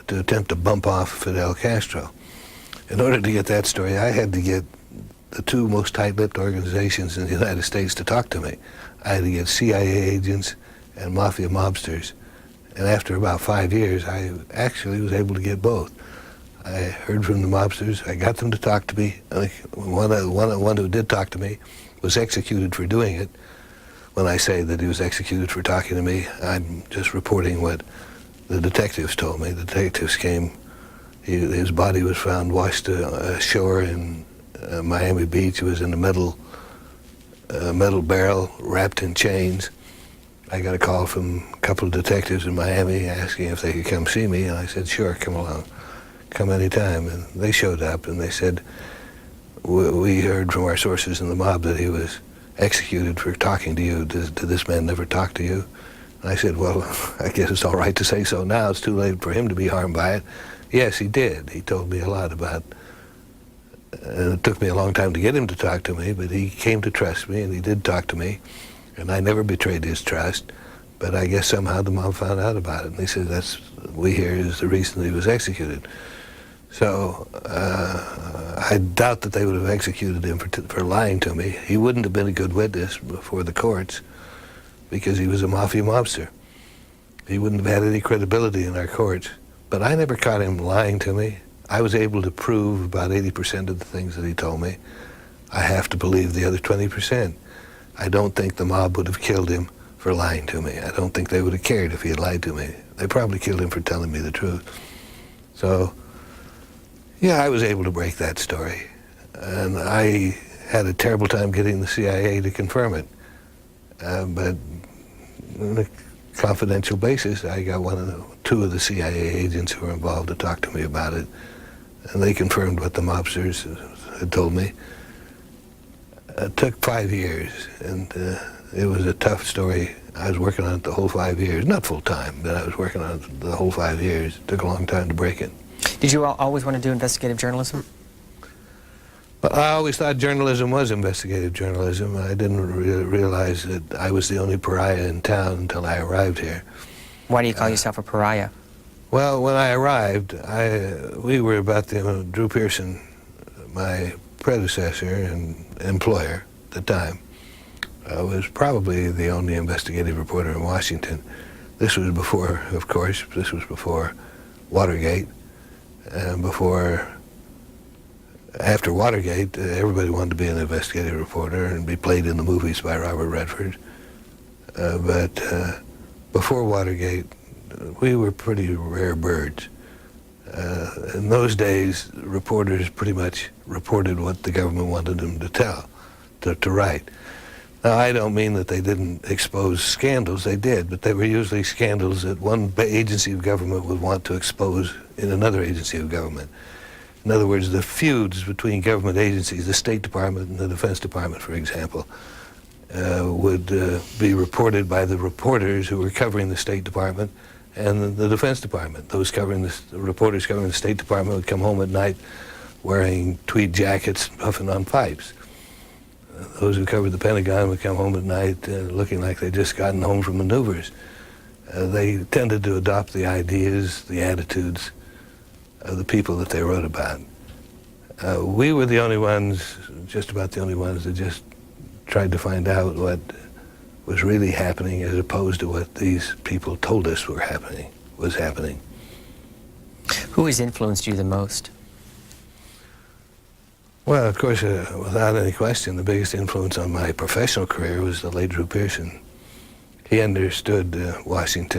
to attempt to bump off Fidel Castro. In order to get that story, I had to get the two most tight-lipped organizations in the United States to talk to me. I had to get CIA agents and mafia mobsters. And after about 5 years, I actually was able to get both. I heard from the mobsters, I got them to talk to me. One who did talk to me was executed for doing it. When I say that he was executed for talking to me, I'm just reporting what the detectives told me. The detectives came, his body was found washed ashore in Miami Beach. It was in a metal barrel wrapped in chains. I got a call from a couple of detectives in Miami asking if they could come see me, and I said, sure, come along, come anytime. And they showed up, and they said, we heard from our sources in the mob that he was executed for talking to you. Did this man never talk to you? And I said, well, I guess it's all right to say so now. It's too late for him to be harmed by it. Yes, he did. He told me a lot about it took me a long time to get him to talk to me, but he came to trust me, and he did talk to me, and I never betrayed his trust. But I guess somehow the mob found out about it, and they said that's we hear is the reason that he was executed. So I doubt that they would have executed him for lying to me. He wouldn't have been a good witness before the courts because he was a mafia mobster. He wouldn't have had any credibility in our courts. But I never caught him lying to me. I was able to prove about 80% of the things that he told me. I have to believe the other 20%. I don't think the mob would have killed him for lying to me. I don't think they would have cared if he had lied to me. They probably killed him for telling me the truth. So, yeah, I was able to break that story. And I had a terrible time getting the CIA to confirm it. But on a confidential basis, I got two of the CIA agents who were involved to talk to me about it. And they confirmed what the mobsters had told me. It took 5 years, and it was a tough story. I was working on it the whole 5 years, not full time, but I was working on it the whole 5 years. It took a long time to break it. Did you always want to do investigative journalism? Well, I always thought journalism was investigative journalism. I didn't realize that I was the only pariah in town until I arrived here. Why do you call yourself a pariah? Well, when I arrived, we were about Drew Pearson, my predecessor and employer at the time, was probably the only investigative reporter in Washington. This was before, of course, this was before Watergate, and after Watergate, everybody wanted to be an investigative reporter and be played in the movies by Robert Redford. But before Watergate, we were pretty rare birds. In those days, reporters pretty much reported what the government wanted them to write. Now, I don't mean that they didn't expose scandals. They did, but they were usually scandals that one agency of government would want to expose in another agency of government. In other words, the feuds between government agencies, the State Department and the Defense Department, for example, would be reported by the reporters who were covering the State Department and the Defense Department. Those reporters covering the State Department would come home at night wearing tweed jackets, puffing on pipes. Those who covered the Pentagon would come home at night looking like they'd just gotten home from maneuvers. They tended to adopt the ideas, the attitudes of the people that they wrote about. We were the only ones, just about the only ones, that just tried to find out what was really happening as opposed to what these people told us was happening. Who has influenced you the most? Well, of course, without any question, the biggest influence on my professional career was the late Drew Pearson. He understood Washington.